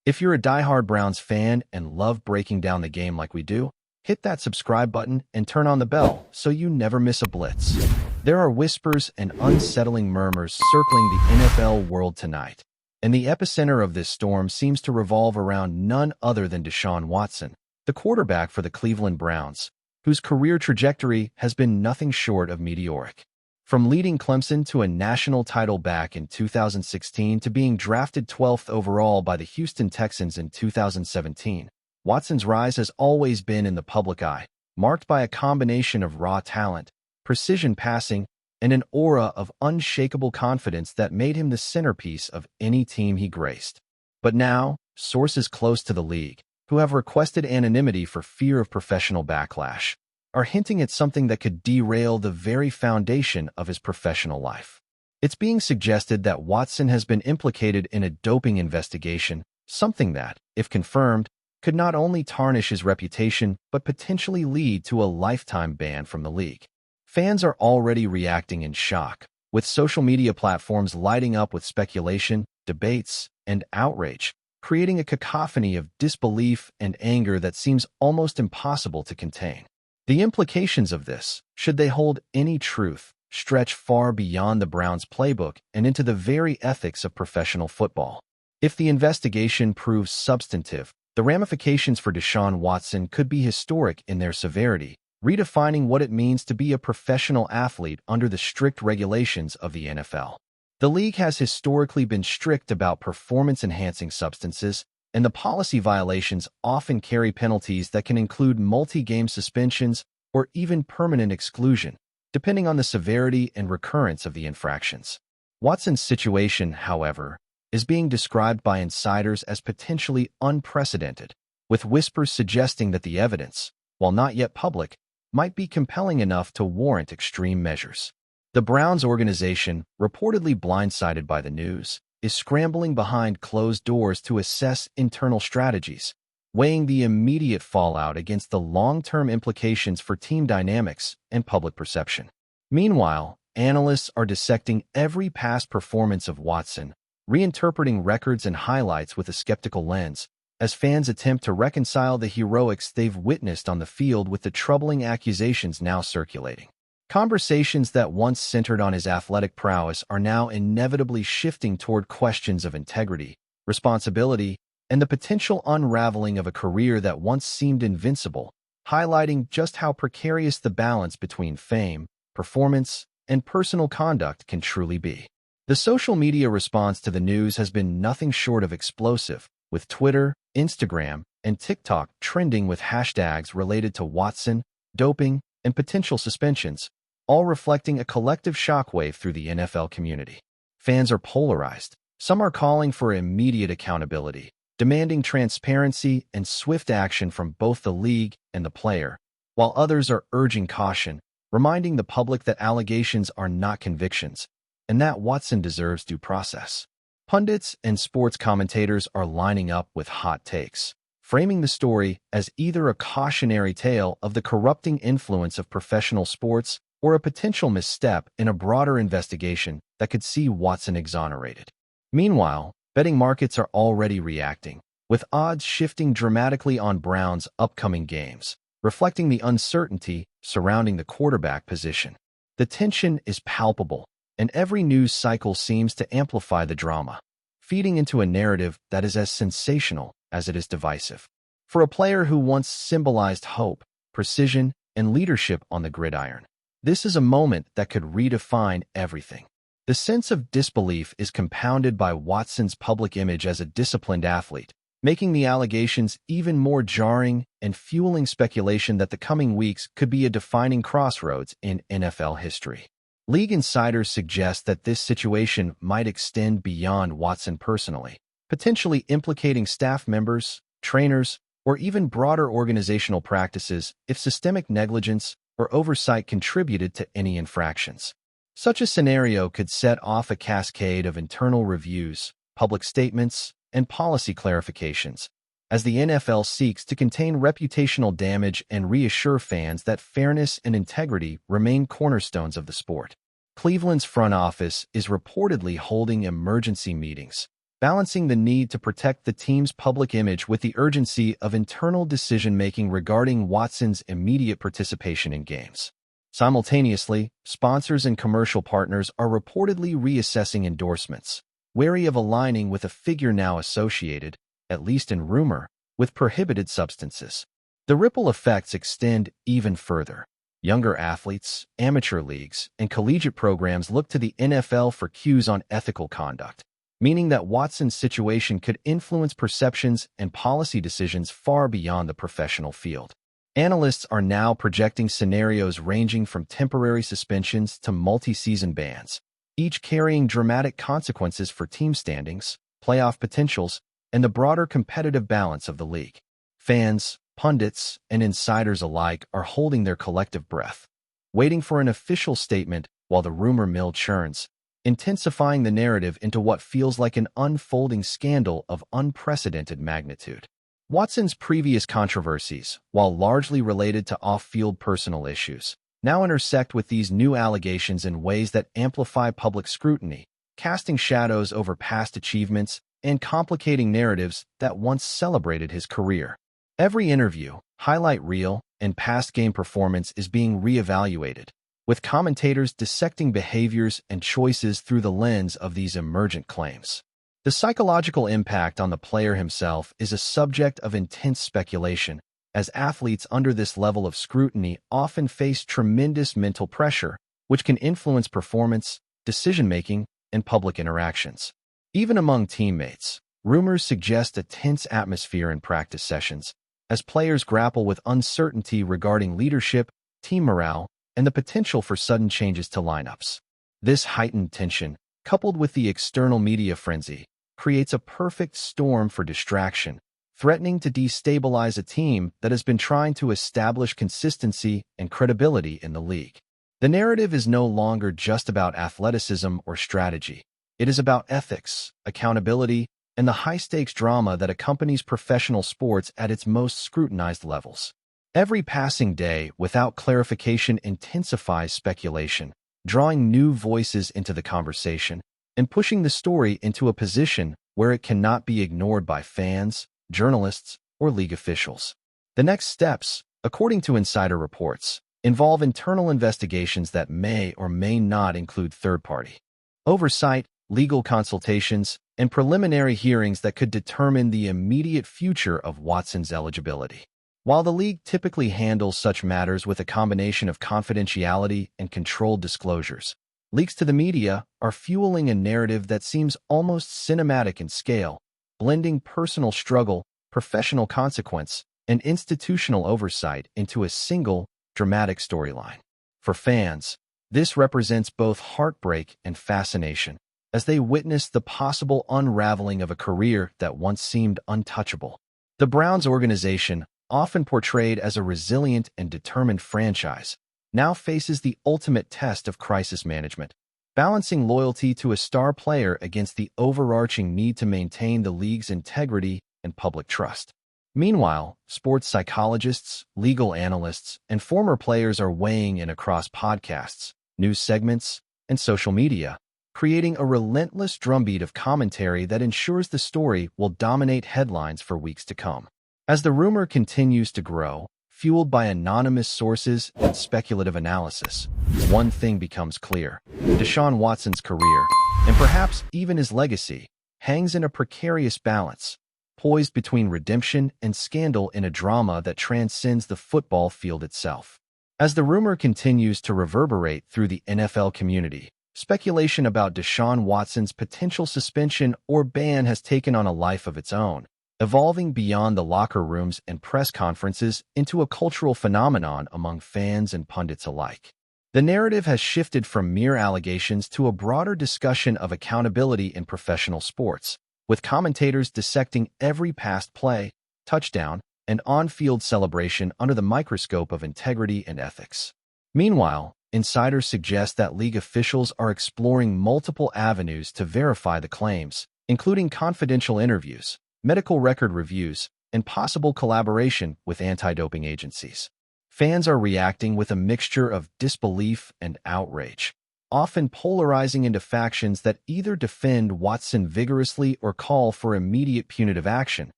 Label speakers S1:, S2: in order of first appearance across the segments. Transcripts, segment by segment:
S1: If you're a diehard Browns fan and love breaking down the game like we do, hit that subscribe button and turn on the bell so you never miss a blitz. There are whispers and unsettling murmurs circling the NFL world tonight, and the epicenter of this storm seems to revolve around none other than Deshaun Watson, the quarterback for the Cleveland Browns, whose career trajectory has been nothing short of meteoric. From leading Clemson to a national title back in 2016 to being drafted 12th overall by the Houston Texans in 2017, Watson's rise has always been in the public eye, marked by a combination of raw talent, precision passing, and an aura of unshakable confidence that made him the centerpiece of any team he graced. But now, sources close to the league, who have requested anonymity for fear of professional backlash, are hinting at something that could derail the very foundation of his professional life. It's being suggested that Watson has been implicated in a doping investigation, something that, if confirmed, could not only tarnish his reputation but potentially lead to a lifetime ban from the league. Fans are already reacting in shock, with social media platforms lighting up with speculation, debates, and outrage, creating a cacophony of disbelief and anger that seems almost impossible to contain. The implications of this, should they hold any truth, stretch far beyond the Browns' playbook and into the very ethics of professional football. If the investigation proves substantive, the ramifications for Deshaun Watson could be historic in their severity, redefining what it means to be a professional athlete under the strict regulations of the NFL. The league has historically been strict about performance-enhancing substances, and the policy violations often carry penalties that can include multi-game suspensions or even permanent exclusion, depending on the severity and recurrence of the infractions. Watson's situation, however, is being described by insiders as potentially unprecedented, with whispers suggesting that the evidence, while not yet public, might be compelling enough to warrant extreme measures. The Browns organization, reportedly blindsided by the news, is scrambling behind closed doors to assess internal strategies, weighing the immediate fallout against the long-term implications for team dynamics and public perception. Meanwhile, analysts are dissecting every past performance of Watson, reinterpreting records and highlights with a skeptical lens, as fans attempt to reconcile the heroics they've witnessed on the field with the troubling accusations now circulating. Conversations that once centered on his athletic prowess are now inevitably shifting toward questions of integrity, responsibility, and the potential unraveling of a career that once seemed invincible, highlighting just how precarious the balance between fame, performance, and personal conduct can truly be. The social media response to the news has been nothing short of explosive, with Twitter, Instagram, and TikTok trending with hashtags related to Watson, doping, and potential suspensions, all reflecting a collective shockwave through the NFL community. Fans are polarized. Some are calling for immediate accountability, demanding transparency and swift action from both the league and the player, while others are urging caution, reminding the public that allegations are not convictions, and that Watson deserves due process. Pundits and sports commentators are lining up with hot takes, framing the story as either a cautionary tale of the corrupting influence of professional sports or a potential misstep in a broader investigation that could see Watson exonerated. Meanwhile, betting markets are already reacting, with odds shifting dramatically on Browns' upcoming games, reflecting the uncertainty surrounding the quarterback position. The tension is palpable, and every news cycle seems to amplify the drama, feeding into a narrative that is as sensational as it is divisive. For a player who once symbolized hope, precision, and leadership on the gridiron, this is a moment that could redefine everything. The sense of disbelief is compounded by Watson's public image as a disciplined athlete, making the allegations even more jarring and fueling speculation that the coming weeks could be a defining crossroads in NFL history. League insiders suggest that this situation might extend beyond Watson personally, potentially implicating staff members, trainers, or even broader organizational practices if systemic negligence or oversight contributed to any infractions. Such a scenario could set off a cascade of internal reviews, public statements, and policy clarifications, as the NFL seeks to contain reputational damage and reassure fans that fairness and integrity remain cornerstones of the sport. Cleveland's front office is reportedly holding emergency meetings, balancing the need to protect the team's public image with the urgency of internal decision-making regarding Watson's immediate participation in games. Simultaneously, sponsors and commercial partners are reportedly reassessing endorsements, wary of aligning with a figure now associated, at least in rumor, with prohibited substances. The ripple effects extend even further. Younger athletes, amateur leagues, and collegiate programs look to the NFL for cues on ethical conduct, meaning that Watson's situation could influence perceptions and policy decisions far beyond the professional field. Analysts are now projecting scenarios ranging from temporary suspensions to multi-season bans, each carrying dramatic consequences for team standings, playoff potentials, and the broader competitive balance of the league. Fans, pundits, and insiders alike are holding their collective breath, waiting for an official statement while the rumor mill churns, intensifying the narrative into what feels like an unfolding scandal of unprecedented magnitude. Watson's previous controversies, while largely related to off-field personal issues, now intersect with these new allegations in ways that amplify public scrutiny, casting shadows over past achievements and complicating narratives that once celebrated his career. Every interview, highlight reel, and past game performance is being reevaluated, with commentators dissecting behaviors and choices through the lens of these emergent claims. The psychological impact on the player himself is a subject of intense speculation, as athletes under this level of scrutiny often face tremendous mental pressure, which can influence performance, decision-making, and public interactions. Even among teammates, rumors suggest a tense atmosphere in practice sessions, as players grapple with uncertainty regarding leadership, team morale, and the potential for sudden changes to lineups. This heightened tension, coupled with the external media frenzy, creates a perfect storm for distraction, threatening to destabilize a team that has been trying to establish consistency and credibility in the league. The narrative is no longer just about athleticism or strategy. It is about ethics, accountability, and the high-stakes drama that accompanies professional sports at its most scrutinized levels. Every passing day without clarification intensifies speculation, drawing new voices into the conversation and pushing the story into a position where it cannot be ignored by fans, journalists, or league officials. The next steps, according to insider reports, involve internal investigations that may or may not include third-party oversight, legal consultations, and preliminary hearings that could determine the immediate future of Watson's eligibility. While the league typically handles such matters with a combination of confidentiality and controlled disclosures, leaks to the media are fueling a narrative that seems almost cinematic in scale, blending personal struggle, professional consequence, and institutional oversight into a single, dramatic storyline. For fans, this represents both heartbreak and fascination, as they witness the possible unraveling of a career that once seemed untouchable. The Browns organization, often portrayed as a resilient and determined franchise, now faces the ultimate test of crisis management, balancing loyalty to a star player against the overarching need to maintain the league's integrity and public trust. Meanwhile, sports psychologists, legal analysts, and former players are weighing in across podcasts, news segments, and social media, creating a relentless drumbeat of commentary that ensures the story will dominate headlines for weeks to come. As the rumor continues to grow, fueled by anonymous sources and speculative analysis, one thing becomes clear. Deshaun Watson's career, and perhaps even his legacy, hangs in a precarious balance, poised between redemption and scandal in a drama that transcends the football field itself. As the rumor continues to reverberate through the NFL community, speculation about Deshaun Watson's potential suspension or ban has taken on a life of its own, evolving beyond the locker rooms and press conferences into a cultural phenomenon among fans and pundits alike. The narrative has shifted from mere allegations to a broader discussion of accountability in professional sports, with commentators dissecting every past play, touchdown, and on-field celebration under the microscope of integrity and ethics. Meanwhile, insiders suggest that league officials are exploring multiple avenues to verify the claims, including confidential interviews, medical record reviews, and possible collaboration with anti-doping agencies. Fans are reacting with a mixture of disbelief and outrage, often polarizing into factions that either defend Watson vigorously or call for immediate punitive action,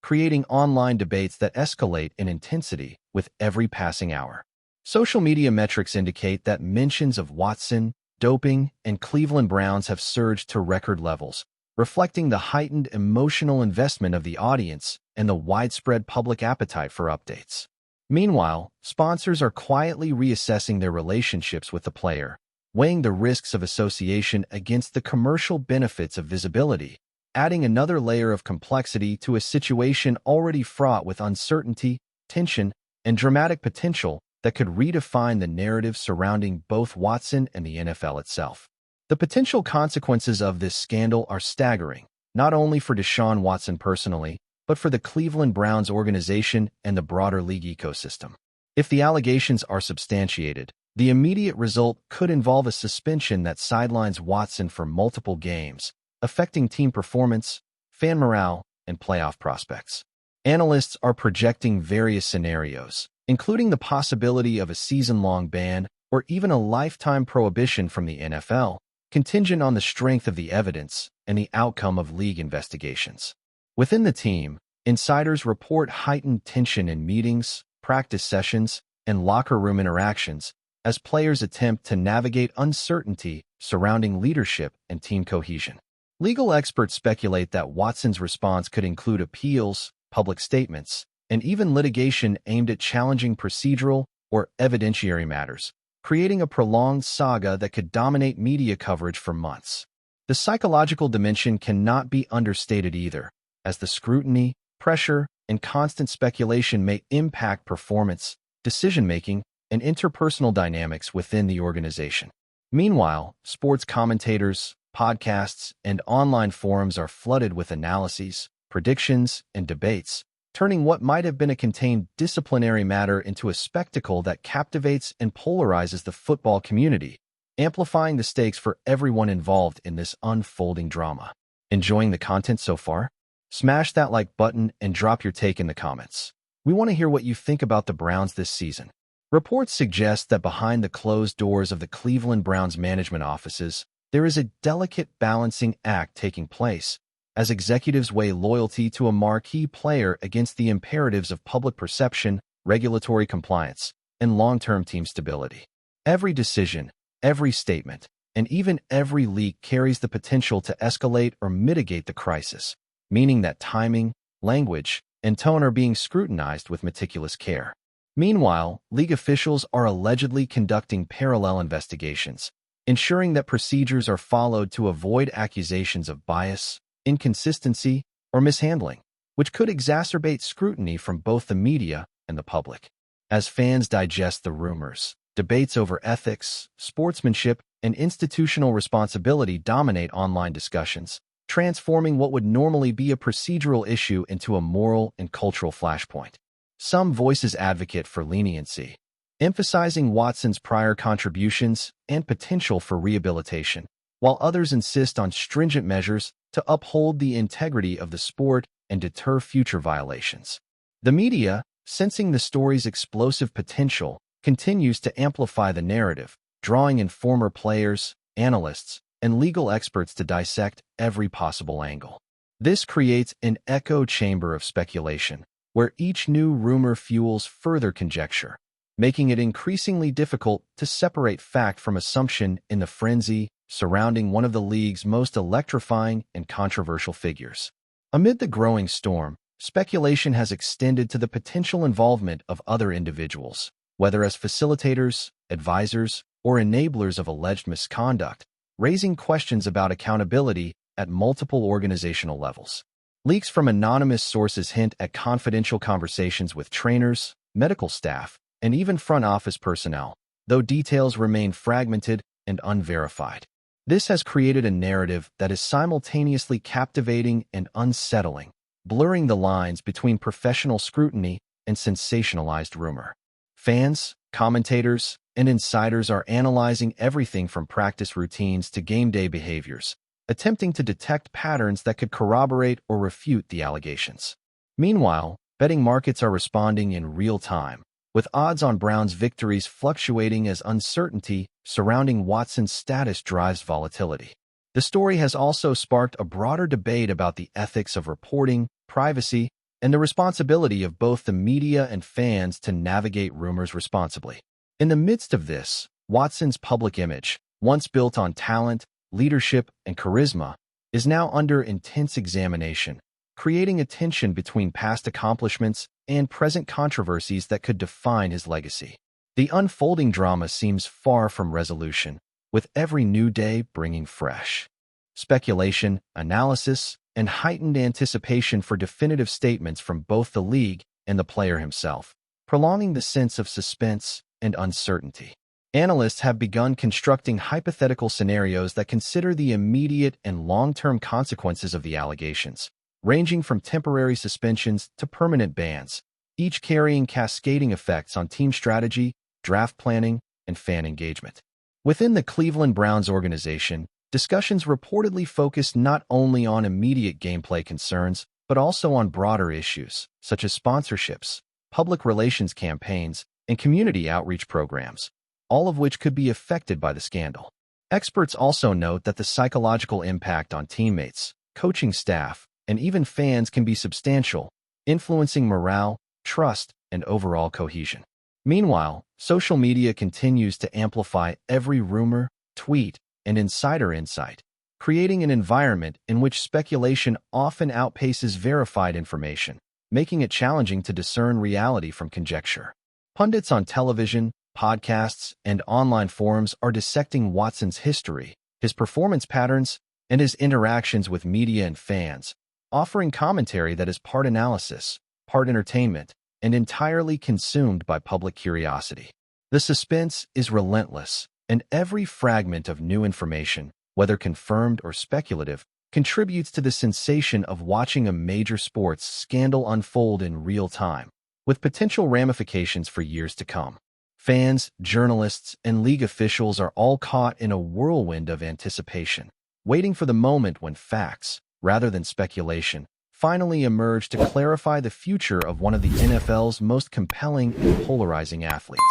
S1: creating online debates that escalate in intensity with every passing hour. Social media metrics indicate that mentions of Watson, doping, and Cleveland Browns have surged to record levels, reflecting the heightened emotional investment of the audience and the widespread public appetite for updates. Meanwhile, sponsors are quietly reassessing their relationships with the player, weighing the risks of association against the commercial benefits of visibility, adding another layer of complexity to a situation already fraught with uncertainty, tension, and dramatic potential that could redefine the narrative surrounding both Watson and the NFL itself. The potential consequences of this scandal are staggering, not only for Deshaun Watson personally, but for the Cleveland Browns organization and the broader league ecosystem. If the allegations are substantiated, the immediate result could involve a suspension that sidelines Watson for multiple games, affecting team performance, fan morale, and playoff prospects. Analysts are projecting various scenarios, including the possibility of a season-long ban or even a lifetime prohibition from the NFL, contingent on the strength of the evidence and the outcome of league investigations. Within the team, insiders report heightened tension in meetings, practice sessions, and locker room interactions as players attempt to navigate uncertainty surrounding leadership and team cohesion. Legal experts speculate that Watson's response could include appeals, public statements, and even litigation aimed at challenging procedural or evidentiary matters, creating a prolonged saga that could dominate media coverage for months. The psychological dimension cannot be understated either, as the scrutiny, pressure, and constant speculation may impact performance, decision-making, and interpersonal dynamics within the organization. Meanwhile, sports commentators, podcasts, and online forums are flooded with analyses, predictions, and debates, turning what might have been a contained disciplinary matter into a spectacle that captivates and polarizes the football community, amplifying the stakes for everyone involved in this unfolding drama. Enjoying the content so far? Smash that like button and drop your take in the comments. We want to hear what you think about the Browns this season. Reports suggest that behind the closed doors of the Cleveland Browns management offices, there is a delicate balancing act taking place, as executives weigh loyalty to a marquee player against the imperatives of public perception, regulatory compliance, and long-term team stability. Every decision, every statement, and even every leak carries the potential to escalate or mitigate the crisis, meaning that timing, language, and tone are being scrutinized with meticulous care. Meanwhile, league officials are allegedly conducting parallel investigations, ensuring that procedures are followed to avoid accusations of bias, inconsistency, or mishandling, which could exacerbate scrutiny from both the media and the public. As fans digest the rumors, debates over ethics, sportsmanship, and institutional responsibility dominate online discussions, transforming what would normally be a procedural issue into a moral and cultural flashpoint. Some voices advocate for leniency, emphasizing Watson's prior contributions and potential for rehabilitation, while others insist on stringent measures to uphold the integrity of the sport and deter future violations. The media, sensing the story's explosive potential, continues to amplify the narrative, drawing in former players, analysts, and legal experts to dissect every possible angle. This creates an echo chamber of speculation, where each new rumor fuels further conjecture, making it increasingly difficult to separate fact from assumption in the frenzy surrounding one of the league's most electrifying and controversial figures. Amid the growing storm, speculation has extended to the potential involvement of other individuals, whether as facilitators, advisors, or enablers of alleged misconduct, raising questions about accountability at multiple organizational levels. Leaks from anonymous sources hint at confidential conversations with trainers, medical staff, and even front office personnel, though details remain fragmented and unverified. This has created a narrative that is simultaneously captivating and unsettling, blurring the lines between professional scrutiny and sensationalized rumor. Fans, commentators, and insiders are analyzing everything from practice routines to game day behaviors, attempting to detect patterns that could corroborate or refute the allegations. Meanwhile, betting markets are responding in real time, with odds on Browns' victories fluctuating as uncertainty surrounding Watson's status drives volatility. The story has also sparked a broader debate about the ethics of reporting, privacy, and the responsibility of both the media and fans to navigate rumors responsibly. In the midst of this, Watson's public image, once built on talent, leadership, and charisma, is now under intense examination, creating a tension between past accomplishments and present controversies that could define his legacy. The unfolding drama seems far from resolution, with every new day bringing fresh speculation, analysis, and heightened anticipation for definitive statements from both the league and the player himself, prolonging the sense of suspense and uncertainty. Analysts have begun constructing hypothetical scenarios that consider the immediate and long-term consequences of the allegations, ranging from temporary suspensions to permanent bans, each carrying cascading effects on team strategy, draft planning, and fan engagement. Within the Cleveland Browns organization, discussions reportedly focused not only on immediate gameplay concerns, but also on broader issues, such as sponsorships, public relations campaigns, and community outreach programs, all of which could be affected by the scandal. Experts also note that the psychological impact on teammates, coaching staff, and even fans can be substantial, influencing morale, trust, and overall cohesion. Meanwhile, social media continues to amplify every rumor, tweet, and insider insight, creating an environment in which speculation often outpaces verified information, making it challenging to discern reality from conjecture. Pundits on television, podcasts, and online forums are dissecting Watson's history, his performance patterns, and his interactions with media and fans, offering commentary that is part analysis, part entertainment, and entirely consumed by public curiosity. The suspense is relentless, and every fragment of new information, whether confirmed or speculative, contributes to the sensation of watching a major sports scandal unfold in real time, with potential ramifications for years to come. Fans, journalists, and league officials are all caught in a whirlwind of anticipation, waiting for the moment when facts, rather than speculation, finally emerge to clarify the future of one of the NFL's most compelling and polarizing athletes.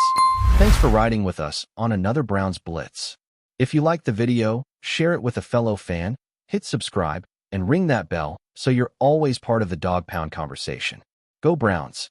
S1: Thanks for riding with us on another Browns Blitz. If you liked the video, share it with a fellow fan, hit subscribe, and ring that bell so you're always part of the Dawg Pound conversation. Go Browns!